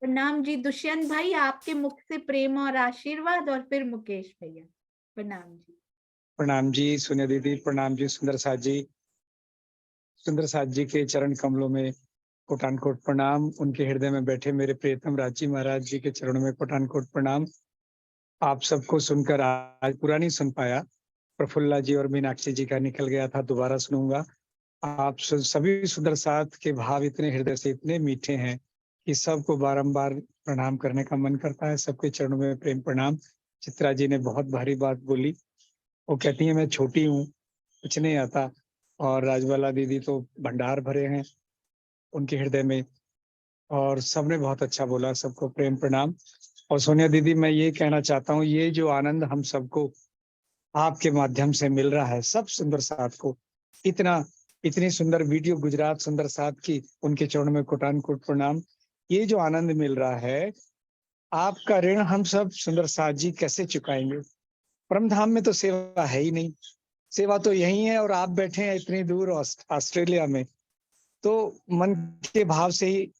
प्रणाम जी दुष्यंत भाई, आपके मुख से प्रेम और आशीर्वाद, और फिर मुकेश भैया। प्रणाम जी। प्रणाम जी सोनिया दीदी, प्रणाम जी सुंदर साथ जी। सुंदर साथ जी के चरण कमलों में कोटान कोट प्रणाम। उनके हृदय में बैठे मेरे प्रियतम राजी महाराज जी के चरणों में कोटान कोट प्रणाम। आप सबको सुनकर आज पूरा नहीं सुन पाया, प्रफुल्ला जी और मीनाक्षी जी का निकल गया था, दोबारा सुनूंगा। आप सभी सुंदर साथ के भाव इतने हृदय से इतने मीठे हैं कि सबको बारंबार प्रणाम करने का मन करता है। सबके चरणों में प्रेम प्रणाम। चित्रा जी ने बहुत भारी बात बोली। वो कहती है मैं छोटी हूँ, कुछ नहीं आता, और राजबाला दीदी तो भंडार भरे हैं उनके हृदय में, और सबने बहुत अच्छा बोला। सबको प्रेम प्रणाम। और सोनिया दीदी, मैं ये कहना चाहता हूँ, ये जो आनंद हम सबको आपके माध्यम से मिल रहा है, सब सुंदर साथ को, इतना इतनी सुंदर वीडियो गुजरात सुंदर साथ की, उनके चरणों में कोटान कोट प्रणाम। ये जो आनंद मिल रहा है, आपका ऋण हम सब सुंदर साथ जी कैसे चुकाएंगे। परम धाम में तो सेवा है ही नहीं, सेवा तो यही है, और आप बैठे हैं इतनी दूर ऑस्ट्रेलिया में। तो मन के भाव से ही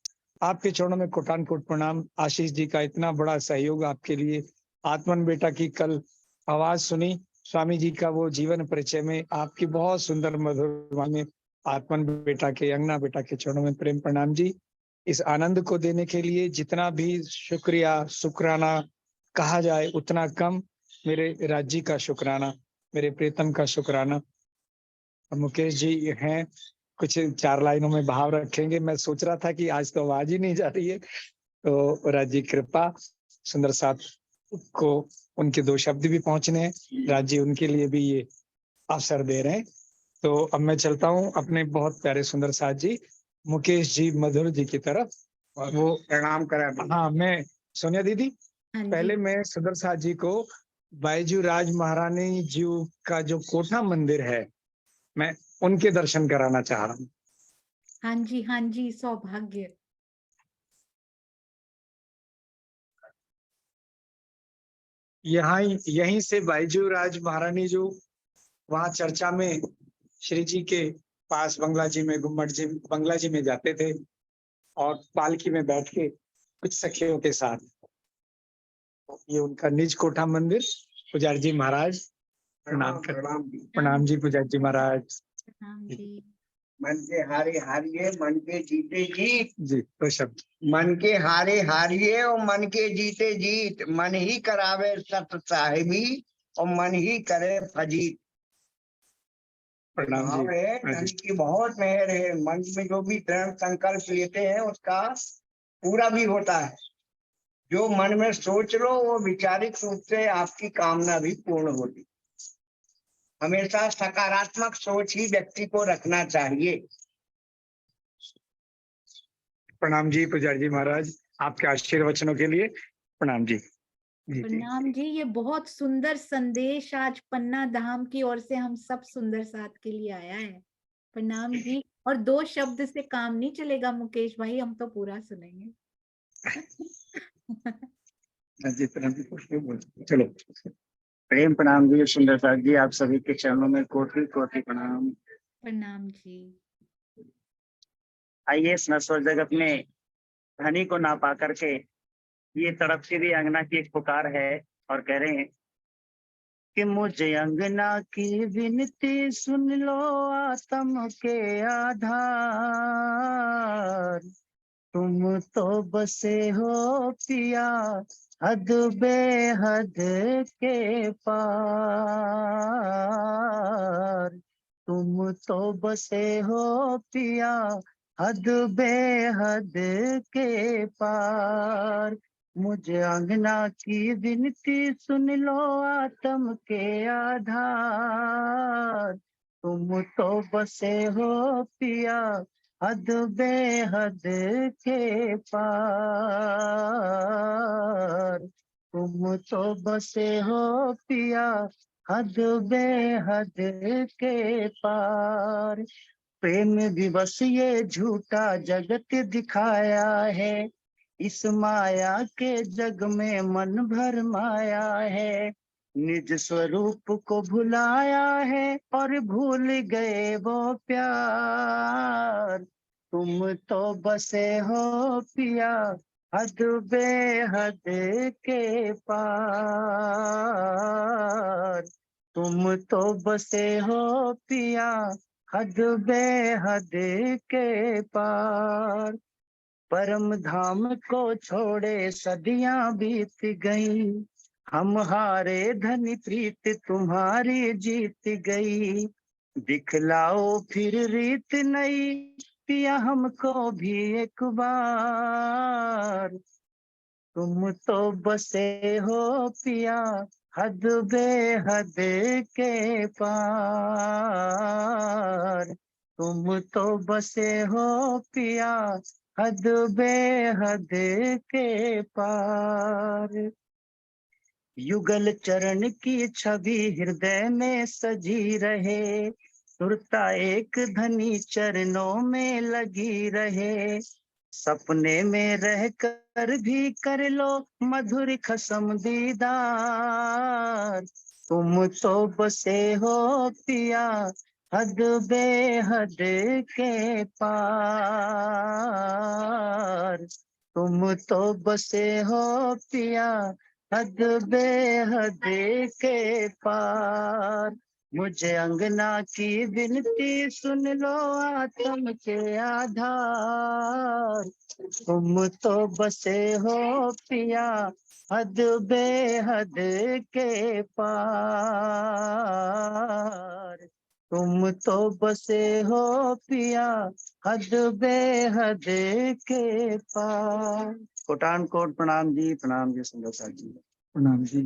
आपके चरणों में कोटान कोट प्रणाम। आशीष जी का इतना बड़ा सहयोग आपके लिए। आत्मन बेटा की कल आवाज सुनी, स्वामी जी का वो जीवन परिचय में आपकी बहुत सुंदर मधुर वाणी में। आत्मन बेटा के, अंगना बेटा के चरणों में प्रेम प्रणाम जी। इस आनंद को देने के लिए जितना भी शुक्रिया शुक्राना कहा जाए उतना कम। मेरे राज्य का शुक्राना, मेरे प्रीतम का शुक्राना। मुकेश जी हैं, कुछ 4 लाइनों में भाव रखेंगे। मैं सोच रहा था कि आज तो आवाज ही नहीं जा रही है, तो राज्य कृपा सुंदर साथ को उनके 2 शब्द भी पहुंचने हैं। राज्य उनके लिए भी ये अवसर दे रहे हैं। तो अब मैं चलता हूँ अपने बहुत प्यारे सुंदर साथ जी मुकेश जी मधुर जी की तरफ। वो प्रणाम करा। हाँ, मैं सोनिया दीदी, हाँ जी। पहले मैं सुंदर साथ जी को बाईजू राज महारानी जी का जो कोठा मंदिर है, मैं उनके दर्शन कराना चाह रहा हूँ। हाँ जी, सौभाग्य। यहाँ यहीं से बाईजू राज महारानी जो वहाँ चर्चा में श्री जी के पास बंगला जी में, गुम्बद जी बंगला जी में जाते थे, और पालकी में बैठ के कुछ सखियों के साथ, ये उनका निज कोठा मंदिर। पुजारी जी महाराज प्रणाम कर। प्रणाम जी पुजारी जी महाराज। प्रणाम जी। मन के हारे हारिए, मन के जीते जीत। जी, तो शब्द। मन के हारे हारिए और मन के जीते जीत। मन ही करावे सत साहिबी और मन ही करे फजीत। प्रणाम भाव जी। है, हाँ मन जी। की बहुत मेहर है। मन में जो भी दृढ़ संकल्प लेते हैं उसका पूरा भी होता है। जो मन में सोच लो वो विचारिक रूप से आपकी कामना भी पूर्ण होती। हमेशा सकारात्मक सोच ही व्यक्ति को रखना चाहिए। प्रणाम जी पुजारी जी महाराज, आपके आशीर्वचनों के लिए प्रणाम जी। जी जी। प्रणाम जी, ये बहुत सुंदर संदेश आज पन्ना धाम की ओर से हम सब सुंदर साथ के लिए आया है। प्रणाम जी। और 2 शब्द से काम नहीं चलेगा मुकेश भाई, हम तो पूरा सुनेंगे। हाँ जी, प्रणाम जी, कुछ नहीं बोल। चलो, प्रेम प्रणाम जी सुंदर साथ जी, आप सभी के चरणों में कोटि कोटि प्रणाम। प्रणाम जी। आइए इस नश्वर जगत में धनी को ना पा करके ये तड़पती हुई अंगना की एक पुकार है, और कह रहे हैं कि मुझे अंगना की विनती सुन लो आत्म के आधार। तुम तो बसे हो पिया हद बेहद के पार। तुम तो बसे हो पिया हद बेहद के पार। मुझे अंगना की विनती सुन लो आत्म के आधार। तुम तो बसे हो पिया हद बेहद के पार। तुम तो बसे हो पिया हद बेहद के पार। प्रेम विवश ये झूठा जगत दिखाया है। इस माया के जग में मन भर माया है। निज स्वरूप को भुलाया है और भूल गए वो प्यार। तुम तो बसे हो पिया हद बेहद के पार। तुम तो बसे हो पिया हद बेहद के पार। परम धाम को छोड़े सदियां बीत गई, हम हारे धनी प्रीत तुम्हारी जीत गई। दिखलाओ फिर रीत नई पिया हमको भी एक बार। तुम तो बसे हो पिया हद बेहद के पार। तुम तो बसे हो पिया हद बेहद के पार। युगल चरण की छवि हृदय में सजी रहे, सुरता एक धनी चरणों में लगी रहे। सपने में रहकर भी कर लो मधुर खसम दीदार। तुम तो बसे हो पिया हद बेहद के पार। तुम तो बसे हो पिया हद बेहद के पार। मुझे अंगना की विनती सुन लो आत्म के आधार। तुम तो बसे हो पिया हद बेहद के पार। तुम तो बसे हो पिया हद बेहद के पार। कोटानकोट प्रणाम जी सुंदर साथ जी प्रणाम जी।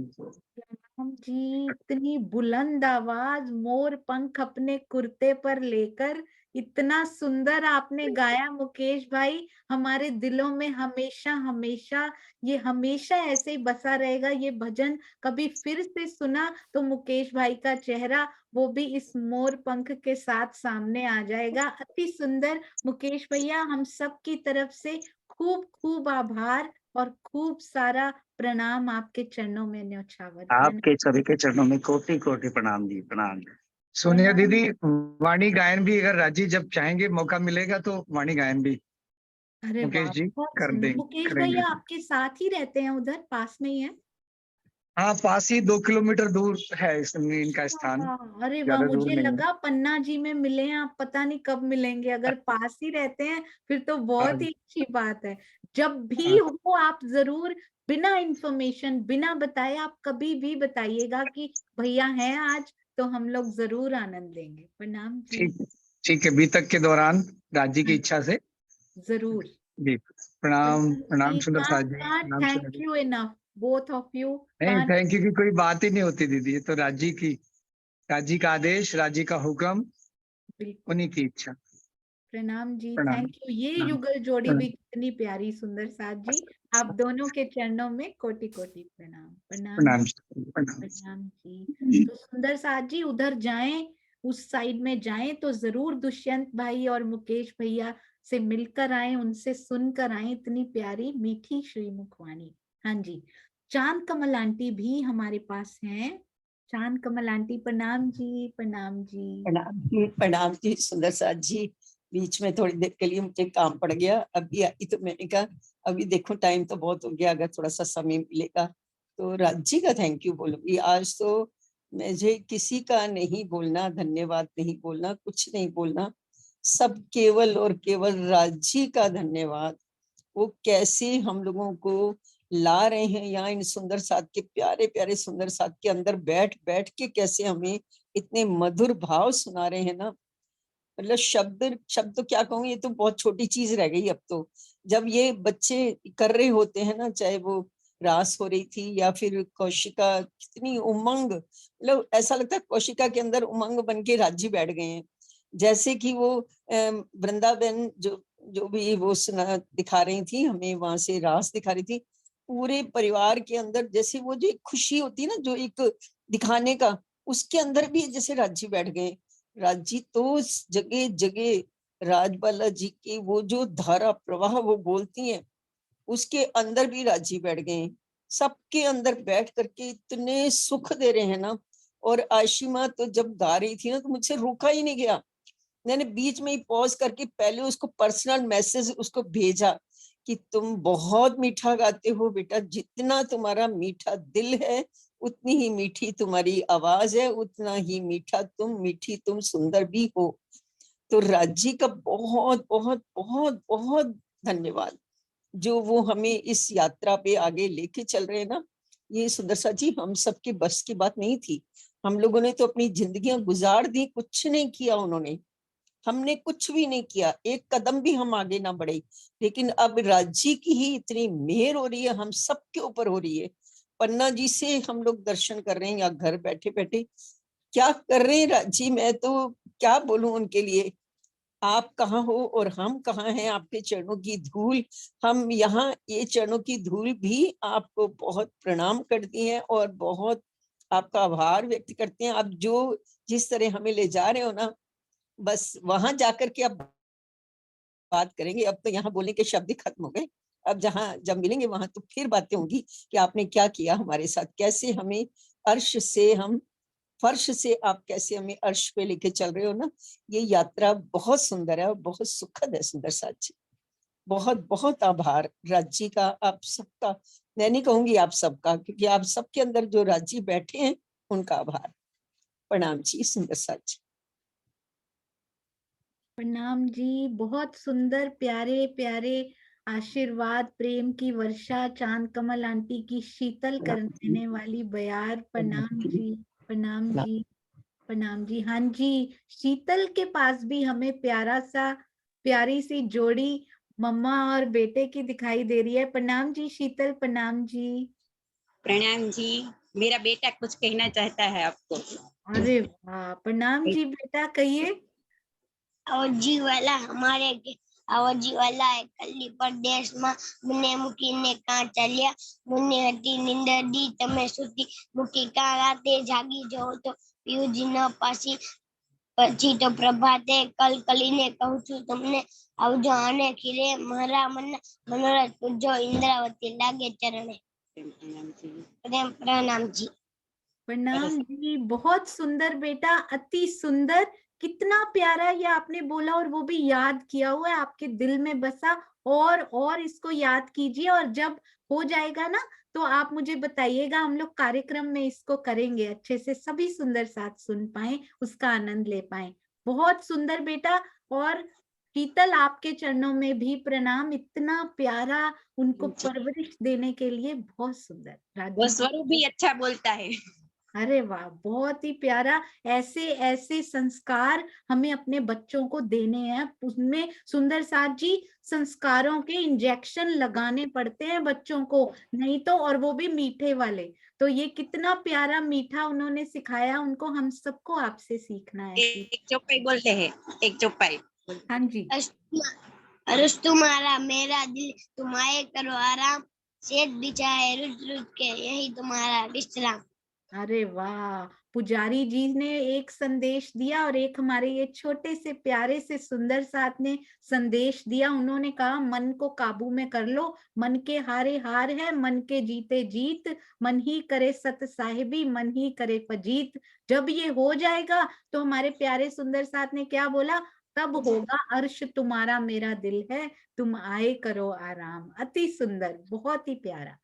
हम जी इतनी बुलंद आवाज, मोर पंख अपने कुर्ते पर लेकर इतना सुंदर आपने गाया मुकेश भाई। हमारे दिलों में हमेशा हमेशा ये हमेशा ऐसे ही बसा रहेगा ये भजन। कभी फिर से सुना तो मुकेश भाई का चेहरा वो भी इस मोर पंख के साथ सामने आ जाएगा। अति सुंदर मुकेश भैया, हम सब की तरफ से खूब खूब आभार और खूब सारा प्रणाम आपके चरणों में न्योछावर। आपके सभी के चरणों में कोटि कोटि प्रणाम जी प्रणाम। सोनिया दीदी, वाणी गायन भी अगर राजी जब चाहेंगे मौका मिलेगा तो वाणी गायन भी अरे मुकेश वाह, जी बहुत कर सुंदर। देंगे, मुकेश करेंगे। भैया आपके साथ ही रहते हैं, उधर पास में ही है? हाँ, पास ही 2 किलोमीटर दूर है इनका स्थान, हाँ, अरे वाह, ज्यादा दूर मुझे नहीं है। लगा पन्ना जी में मिले हैं आप, पता नहीं कब मिलेंगे। अगर पास ही रहते हैं फिर तो बहुत हाँ, ही अच्छी बात है। जब भी हाँ, हो आप जरूर बिना इंफॉर्मेशन बिना बताए आप कभी भी बताइएगा कि भैया हैं आज, तो हम लोग जरूर आनंद लेंगे। प्रणाम जी। ठीक ठीक है, बीतक के दौरान राज्य की हाँ, इच्छा से जरूर। जी। प्रणाम प्रणाम प्रणाम जी। सुंदर साथ जी, कांट प्रणाम सुंदर थैंक जी। You enough, both of you. नहीं, कांट। थैंक यू की कोई बात ही नहीं होती दीदी, ये तो राज्य का आदेश, राज्य का हुक्म, बिल्कुल। उन्हीं की इच्छा। प्रणाम जी, प्रणाम थैंक यू। ये प्रणाम युगल जोड़ी प्रणाम भी कितनी प्यारी, सुंदर साथ जी। आप दोनों के चरणों में कोटि कोटि प्रणाम। प्रणाम प्रणाम जी। प्रणाम। प्रणाम जी। तो सुंदर साथ जी उधर जाएं, उस साइड में जाएं तो जरूर दुष्यंत भाई और मुकेश भैया से मिलकर आए, उनसे सुनकर आए इतनी प्यारी मीठी श्रीमुखवाणी। हाँ जी। चांद कमल आंटी भी हमारे पास हैं। चांद कमल आंटी, प्रणाम जी। प्रणाम जी। प्रणाम जी सुंदर साथ जी। बीच में थोड़ी देर के लिए मुझे काम पड़ गया, अभी आई तो मैंने कहा अभी देखो टाइम तो बहुत हो गया, अगर थोड़ा सा समय मिलेगा तो राज्य का थैंक यू बोलूंगी। आज तो मुझे किसी का नहीं बोलना, धन्यवाद नहीं बोलना, कुछ नहीं बोलना, सब केवल और केवल राज्य का धन्यवाद। वो कैसे हम लोगों को ला रहे हैं यहाँ, इन सुंदर साथ के प्यारे प्यारे सुंदर साथ के अंदर बैठ बैठ के कैसे हमें इतने मधुर भाव सुना रहे हैं ना। मतलब शब्द शब्द तो क्या कहूँ, ये तो बहुत छोटी चीज रह गई अब तो। जब ये बच्चे कर रहे होते हैं ना, चाहे वो रास हो रही थी या फिर कौशिका, कितनी उमंग, मतलब ऐसा लगता है कौशिका के अंदर उमंग बन के राज्य बैठ गए हैं। जैसे कि वो वृंदावन जो जो भी वो सुना दिखा रही थी हमें, वहां से रास दिखा रही थी, पूरे परिवार के अंदर जैसे वो जो एक खुशी होती है ना, जो एक दिखाने का, उसके अंदर भी जैसे राज्य बैठ गए। राज्य तो जगह जगह राजबाला जी की वो जो धारा प्रवाह वो बोलती हैं, उसके अंदर भी राजी बैठ गए। सबके अंदर बैठ करके इतने सुख दे रहे हैं ना। और आशिमा तो जब गा रही थी ना तो मुझसे रुका ही नहीं गया। मैंने बीच में ही पॉज करके पहले उसको पर्सनल मैसेज उसको भेजा कि तुम बहुत मीठा गाते हो बेटा, जितना तुम्हारा मीठा दिल है उतनी ही मीठी तुम्हारी आवाज है, उतना ही मीठा तुम, मीठी तुम सुंदर भी हो। तो राज जी का बहुत बहुत बहुत बहुत धन्यवाद, जो वो हमें इस यात्रा पे आगे लेके चल रहे हैं ना। ये सुंदरसा जी हम सबके बस की बात नहीं थी। हम लोगों ने तो अपनी जिंदगियां गुजार दी, कुछ नहीं किया उन्होंने, हमने कुछ भी नहीं किया, एक कदम भी हम आगे ना बढ़े। लेकिन अब राज जी की ही इतनी मेहर हो रही है, हम सबके ऊपर हो रही है। पन्ना जी से हम लोग दर्शन कर रहे हैं या घर बैठे बैठे क्या कर रहे हैं राज जी, मैं तो क्या बोलूं उनके लिए। आप कहाँ हो और हम कहाँ हैं, आपके चरणों की धूल, हम यहाँ ये चरणों की धूल भी आपको बहुत प्रणाम करती हैं और बहुत आपका आभार व्यक्त करते हैं। आप जो जिस तरह हमें ले जा रहे हो ना, बस वहां जाकर के अब बात करेंगे। अब तो यहाँ बोलने के शब्द ही खत्म हो गए। अब जब मिलेंगे वहां तो फिर बातें होंगी कि आपने क्या किया हमारे साथ, कैसे हमें अर्श से हम फर्श से आप कैसे हमें अर्श पे लेके चल रहे हो ना। ये यात्रा बहुत सुंदर है और बहुत सुखद है सुंदर साथ जी। बहुत बहुत आभार राजी का, आप सबका। मैं नहीं कहूंगी आप सबका, क्योंकि आप सबके अंदर जो राजी बैठे हैं उनका आभार। प्रणाम जी सुंदर साथ जी। प्रणाम जी, बहुत सुंदर प्यारे प्यारे आशीर्वाद, प्रेम की वर्षा, चांद कमल आंटी की शीतल कर देने वाली बयार। प्रणाम जी, प्रणाम जी, प्रणाम जी। हाँ जी, शीतल के पास भी हमें प्यारी सी जोड़ी मम्मा और बेटे की दिखाई दे रही है। प्रणाम जी शीतल, प्रणाम जी। प्रणाम जी, मेरा बेटा कुछ कहना चाहता है आपको। अरे वाह, प्रणाम जी बेटा, कहिए। આવજી વાલા અમારે આવજી વાલા કલ્લી પરદેશમાં મને મૂકીને કાં ચાલ્યા, મને હતી નીંદર દી તમે સુતી મૂકી કાં રાતે જાગી જાઓ તો પીયુજી ન પાછી, પછી તો પ્રભાતે કલકલીને કહું છું તમને આવજો આને ખીરે મારા મનોરથ પૂજો ઇન્દ્રાવતી લાગે ચરણે। प्रणाम जी। प्रणाम जी, बहुत सुंदर बेटा, अति सुंदर। कितना प्यारा ये आपने बोला, और वो भी याद किया हुआ है, आपके दिल में बसा। और इसको याद कीजिए, और जब हो जाएगा ना तो आप मुझे बताइएगा, हम लोग कार्यक्रम में इसको करेंगे अच्छे से, सभी सुंदर साथ सुन पाए, उसका आनंद ले पाए। बहुत सुंदर बेटा। और शीतल, आपके चरणों में भी प्रणाम, इतना प्यारा उनको परवरिश देने के लिए। बहुत सुंदर वो राजी। स्वरूप भी अच्छा बोलता है। अरे वाह, बहुत ही प्यारा। ऐसे ऐसे संस्कार हमें अपने बच्चों को देने हैं। उसमें सुंदर साथ जी, संस्कारों के इंजेक्शन लगाने पड़ते हैं बच्चों को, नहीं तो, और वो भी मीठे वाले। तो ये कितना प्यारा मीठा उन्होंने सिखाया उनको, हम सबको आपसे सीखना है। एक चौपाई बोलते हैं, एक चौपाई। हाँ जी। अरुष तुम्हारा मेरा दिल तुम आए करो आराम, सेठ बिछाए रुझ रुझ के यही तुम्हारा विश्राम। अरे वाह, पुजारी जी ने एक संदेश दिया, और एक हमारे ये छोटे से प्यारे से सुंदर साथ ने संदेश दिया। उन्होंने कहा, मन को काबू में कर लो, मन के हारे हार है, मन के जीते जीत, मन ही करे सत साहिबी, मन ही करे फजीत। जब ये हो जाएगा तो हमारे प्यारे सुंदर साथ ने क्या बोला, तब होगा अर्श तुम्हारा मेरा दिल है, तुम आए करो आराम। अति सुंदर, बहुत ही प्यारा।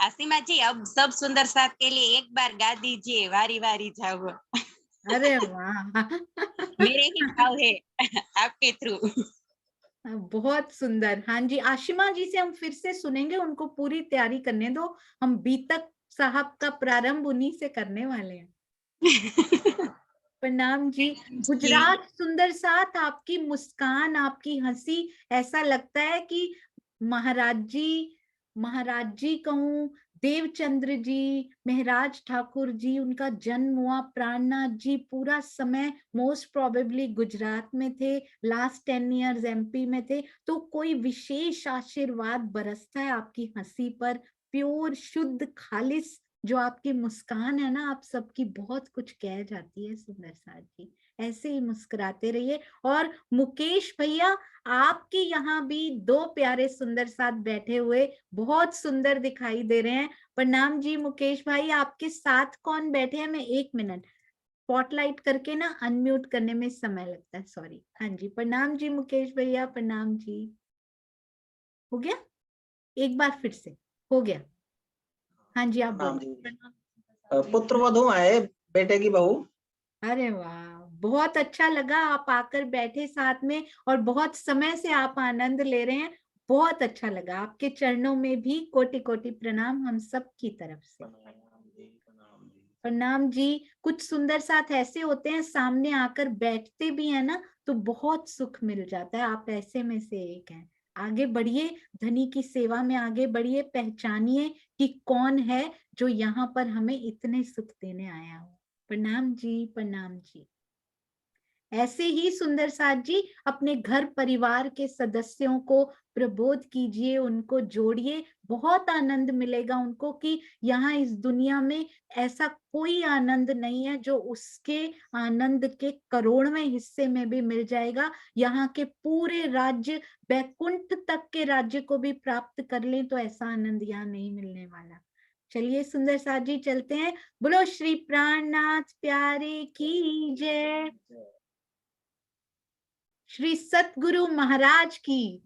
आसिमा जी, अब सब सुंदर साथ के लिए एक बार गा दीजिए, वारी वारी जाओ। अरे वाह। मेरे ही भाव है आपके थ्रू। बहुत सुंदर। हाँ जी, आशिमा जी से हम फिर से सुनेंगे, उनको पूरी तैयारी करने दो। हम बीतक साहब का प्रारंभ उन्हीं से करने वाले हैं। प्रणाम जी। गुजरात सुंदर साथ, आपकी मुस्कान, आपकी हंसी, ऐसा लगता है कि महाराज जी कहूँ, देवचंद्र जी, महराज ठाकुर जी, उनका जन्म हुआ, प्राणनाथ जी पूरा समय मोस्ट प्रोबेबली गुजरात में थे, लास्ट 10 इयर्स एमपी में थे। तो कोई विशेष आशीर्वाद बरसता है आपकी हंसी पर, प्योर शुद्ध खालिस जो आपकी मुस्कान है ना, आप सबकी बहुत कुछ कह जाती है सुंदर साथ जी। ऐसे ही मुस्कुराते रहिए। और मुकेश भैया, आपके यहाँ भी दो प्यारे सुंदर साथ बैठे हुए बहुत सुंदर दिखाई दे रहे हैं। प्रणाम जी मुकेश भाई, आपके साथ कौन बैठे हैं? मैं 1 मिनट, स्पॉटलाइट करके ना अनम्यूट करने में समय लगता है, सॉरी। हाँ जी, प्रणाम जी मुकेश भैया, प्रणाम जी। हो गया? एक बार फिर से हो गया। हाँ जी, आप हाँ बोलो। जी, पुत्र वधू आए, बेटे की बहू। अरे वाह, बहुत अच्छा लगा आप आकर बैठे साथ में, और बहुत समय से आप आनंद ले रहे हैं। बहुत अच्छा लगा। आपके चरणों में भी कोटि कोटि प्रणाम हम सब की तरफ से। प्रणाम जी। कुछ सुंदर साथ ऐसे होते हैं, सामने आकर बैठते भी है ना तो बहुत सुख मिल जाता है। आप ऐसे में से एक हैं। आगे बढ़िए, धनी की सेवा में आगे बढ़िए, पहचानिए कि कौन है जो यहाँ पर हमें इतने सुख देने आया हो। प्रणाम जी, प्रणाम जी। ऐसे ही सुंदर साथ जी अपने घर परिवार के सदस्यों को प्रबोध कीजिए, उनको जोड़िए। बहुत आनंद मिलेगा उनको कि यहाँ इस दुनिया में ऐसा कोई आनंद नहीं है जो उसके आनंद के करोड़वें हिस्से में भी मिल जाएगा। यहाँ के पूरे राज्य, बैकुंठ तक के राज्य को भी प्राप्त कर लें तो ऐसा आनंद यहाँ नहीं मिलने वाला। चलिए सुंदर साथ जी चलते हैं। बोलो श्री प्राणनाथ प्यारे की जय। श्री सतगुरु महाराज की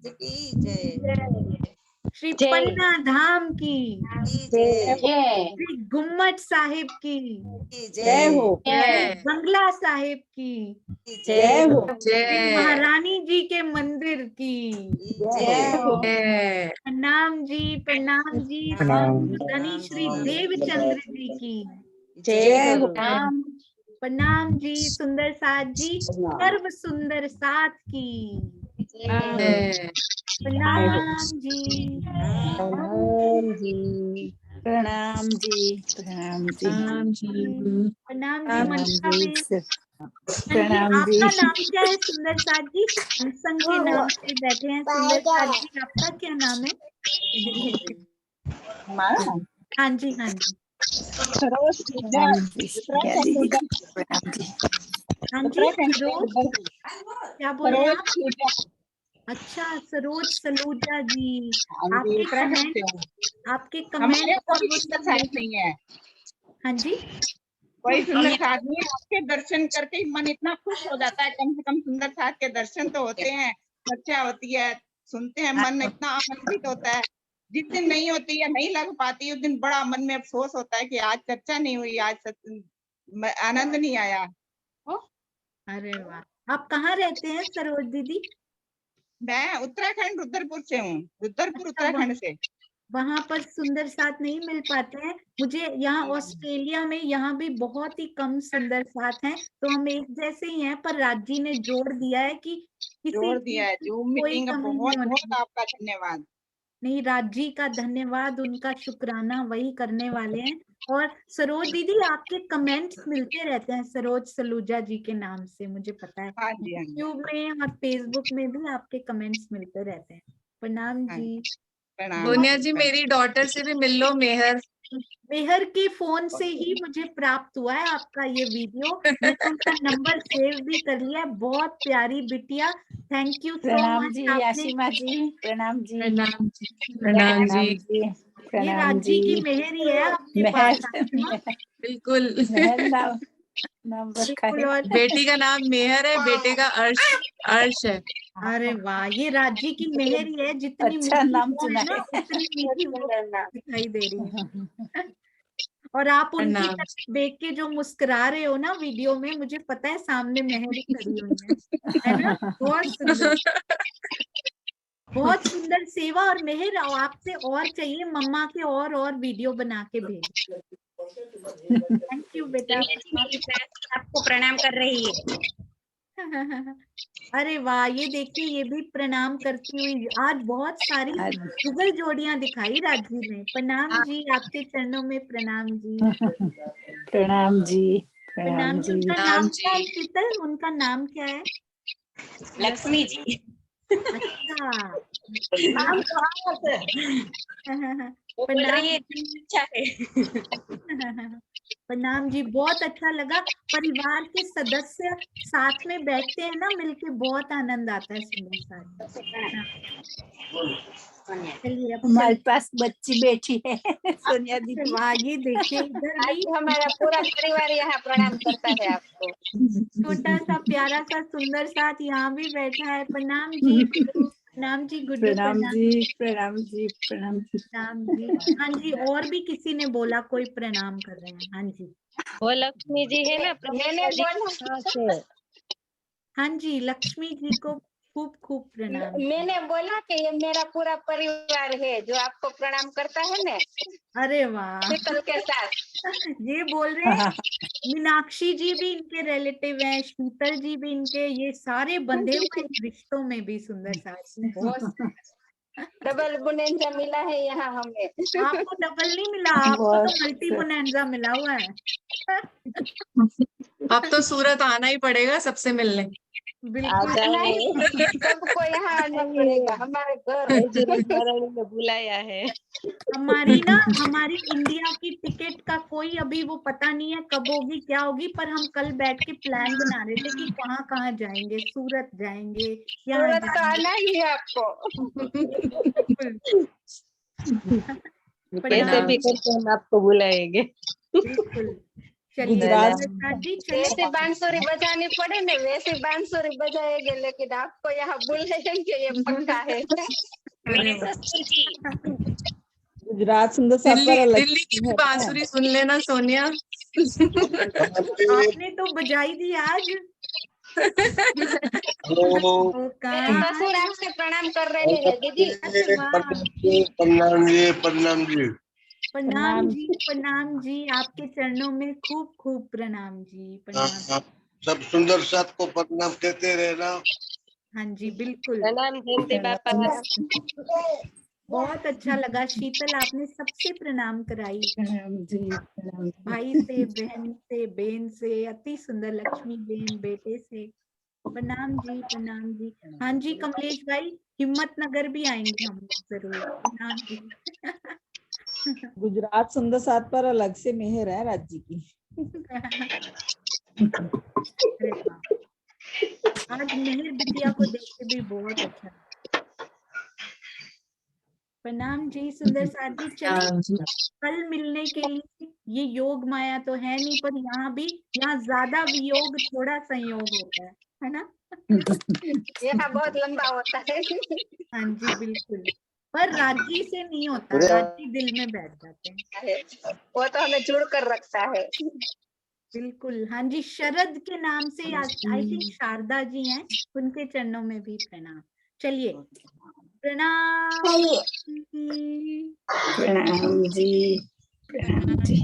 श्री पन्ना धाम की, श्री गुम्मट साहिब की, जय हो। बंगला साहिब की, जय हो। श्री महारानी जी के मंदिर की जय हो। प्रणाम जी, प्रणाम जी। प्रणाम। धनी श्री देवचंद्र जी की जय हो। प्रणाम जी। सुंदर साथ जी, सर्व सुंदर साथ की प्रणाम जी। प्रणाम जी। प्रणाम जी। प्रणाम जी। प्रणाम जी मनसा बेन। प्रणाम जी। आपका नाम क्या है सुंदर साथ जी? संग के नाम से बैठे हैं। सुंदर साथ जी आपका क्या नाम है? हाँ जी, हाँ जी, प्रणाम जी। प्रणाम जी। हाँ जी। सरोज, क्या बोले आप? अच्छा, सरोज सलूजा जी। आपके कमेंट और वो सब नहीं है, हाँ जी, कोई सुंदर साथ नहीं है। आपके दर्शन करके ही मन इतना खुश हो जाता है। कम से कम सुंदर साथ के दर्शन तो होते हैं, चर्चा होती है, सुनते हैं, मन इतना आनंदित होता है। जिस दिन नहीं होती या नहीं लग पाती उस दिन बड़ा मन में अफसोस होता है कि आज चर्चा नहीं हुई, आज आनंद नहीं आया। अरे वाह। आप कहाँ रहते हैं सरोज दीदी? मैं उत्तराखंड रुद्रपुर से हूँ, रुद्रपुर उत्तराखंड से। वहां पर सुंदर साथ नहीं मिल पाते हैं मुझे। यहाँ ऑस्ट्रेलिया में यहाँ भी बहुत ही कम सुंदर साथ हैं, तो हम एक जैसे ही हैं, पर राजी ने जोड़ दिया है कि किसी जोड़ दिया है। जूम कोई मीटिंग, कमी नहीं बहुत होने बहुत वाली। आपका धन्यवाद। नहीं, राजी का धन्यवाद, उनका शुक्राना वही करने वाले हैं। और सरोज दीदी आपके कमेंट्स मिलते रहते हैं सरोज सलूजा जी के नाम से, मुझे पता है। हाँ जी, हाँ जी, यूट्यूब में और फेसबुक में भी आपके कमेंट्स मिलते रहते हैं। प्रणाम हाँ जी। प्रणाम सोनिया जी, मेरी डॉटर से भी मिल लो, मेहर। मेहर के फोन से ही मुझे प्राप्त हुआ है आपका ये वीडियो। मैंने उनका नंबर सेव भी कर लिया है। बहुत प्यारी बिटिया, थैंक यू सो प्रणाम मच। जी आपने आशिमा जी। प्रणाम जी। प्रणाम जी। प्रणाम जी। ये प्रणाम राजी की जी। मेहर ही है आपके मेहर पास आशिमा। बिल्कुल। मेहर नाम रखा बिल्कुल। है। और बेटी का नाम मेहर है, बेटे का अर्श है। अरे वाह, ये राजी की मेहर ही है। जितनी अच्छा मीठी नाम वो चुना है ना, है। उतनी मीठी वो दिखाई दे रही है। और आप उनकी प्रणाम। तरफ देख के जो मुस्कुरा रहे हो ना वीडियो में, मुझे पता है सामने मेहर ही खड़ी हुई है ना? बहुत सुंदर, बहुत सुंदर सेवा। और मेहर आपसे और चाहिए, मम्मा के और वीडियो बना के भेज। थैंक यू बेटा। मेरी बहन आपको प्रणाम कर रही है। अरे वाह, ये देखिए ये भी प्रणाम करती हुई। आज बहुत सारी युगल जोड़ियां दिखाई राजी ने। प्रणाम जी, आपके चरणों में प्रणाम जी। प्रणाम जी। प्रणाम प्रणाम जी। जी। उनका प्रणाम नाम जी। क्या है शीतल? उनका नाम क्या है? लक्ष्मी जी। अच्छा। नाम वो बोल प्रणाम रही है जी। अच्छा है। प्रणाम जी, बहुत अच्छा लगा। परिवार के सदस्य साथ में बैठते हैं ना मिलके, बहुत आनंद आता है सुंदर साथ। चलिए अब हमारे पास बच्ची बैठी है सोनिया दीदी। वाह, ये देखिए इधर आज भी हमारा पूरा परिवार यहाँ प्रणाम करता है आपको। छोटा सा प्यारा सा सुंदर साथ यहाँ भी बैठा है। प्रणाम जी। प्रणाम जी गुड्डू, प्रणाम प्रणाम जी, प्रणाम जी, प्रणाम जी। प्रणाम जी। हाँ जी, और भी किसी ने बोला कोई प्रणाम कर रहे हैं। हाँ जी, वो लक्ष्मी जी है ना, मैंने बोला हाँ जी, लक्ष्मी जी को खूब खूब प्रणाम। मैंने बोला कि ये मेरा पूरा परिवार है जो आपको प्रणाम करता है ना, अरे वाह, शीतल के साथ। ये बोल रहे हैं मीनाक्षी जी भी इनके रिलेटिव हैं, शीतल जी भी इनके, ये सारे बंधे हुए इन रिश्तों में भी सुंदर साथ में। बहुत डबल बोनेंजा मिला है यहाँ हमें। आपको डबल नहीं मिला, आपको तो मल्टी बोनेंजा मिला हुआ है। अब तो सूरत आना ही पड़ेगा सबसे मिलने। बिल्कुल नहीं, सबको यहाँ आना पड़ेगा, हमारे घर ने बुलाया है। हमारी इंडिया की टिकट का कोई अभी वो पता नहीं है कब होगी क्या होगी, पर हम कल बैठ के प्लान बना रहे थे कि कहाँ कहाँ जाएंगे, सूरत जाएंगे, यहाँ सूरत तो जाएंगे। आना ही है आपको। कैसे भी करके हम आपको बुलाएंगे। बिल्कुल। चलिए गुजरात प्रसाद जी, जैसे चलिए बांसुरी बजानी पड़े ना वैसे बांसुरी बजाएंगे, लेकिन आपको यहाँ बुलाएंगे ये पक्का है। अरे वाह। गुजरात सुंदर साथ दिल्ली पर दिल्ली की भी बांसुरी सुन लेना सोनिया। आपने तो बजाई दी आज। वो मेरे कहाँ ससुर आपसे प्रणाम कर रहे हैं दीदी। अरे वाह। प्रणाम जी, प्रणाम जी। प्रणाम जी, प्रणाम जी, आपके चरणों में खूब खूब प्रणाम जी, प्रणाम। आप सब सुंदर साथ को प्रणाम कहते रहना। हाँ जी बिल्कुल। प्रणाम जयंती बापा। बहुत अच्छा लगा शीतल, आपने सबसे प्रणाम कराई, प्रणाम जी, प्रणाम जी। भाई से, बहन से, बेन से, अति सुंदर लक्ष्मी बेन बेटे से। प्रणाम जी, प्रणाम जी। हाँ जी कमलेश भाई, हिम्मतनगर भी आएंगे हम लोग जरूर। प्रणाम जी। गुजरात सुंदर साथ पर अलग से मेहर है राज्य की। अरे वाह, आज मेहर बिटिया को देख के भी बहुत अच्छा लगा। प्रणाम जी सुंदर साथ जी। चलिए कल मिलने के लिए, ये योग माया तो है नहीं, पर यहाँ ज्यादा वियोग थोड़ा संयोग होता है ना। यहाँ बहुत लंबा होता है। हाँ जी बिल्कुल, पर राजी से नहीं होता, राजी दिल में बैठ जाते हैं। वो तो हमें जुड़ कर रखता है। बिल्कुल। हाँ जी, शरद के नाम से आई थिंक शारदा जी हैं, उनके चरणों में भी प्रणाम। चलिए प्रणाम जी, प्रणाम जी, प्रणाम जी।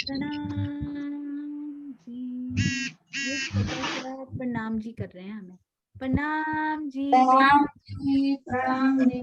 प्रणाम जी। ये छोटा सा प्रणाम जी कर रहे हैं हमें। प्रणाम जी, प्रणाम जी, प्रणाम जी।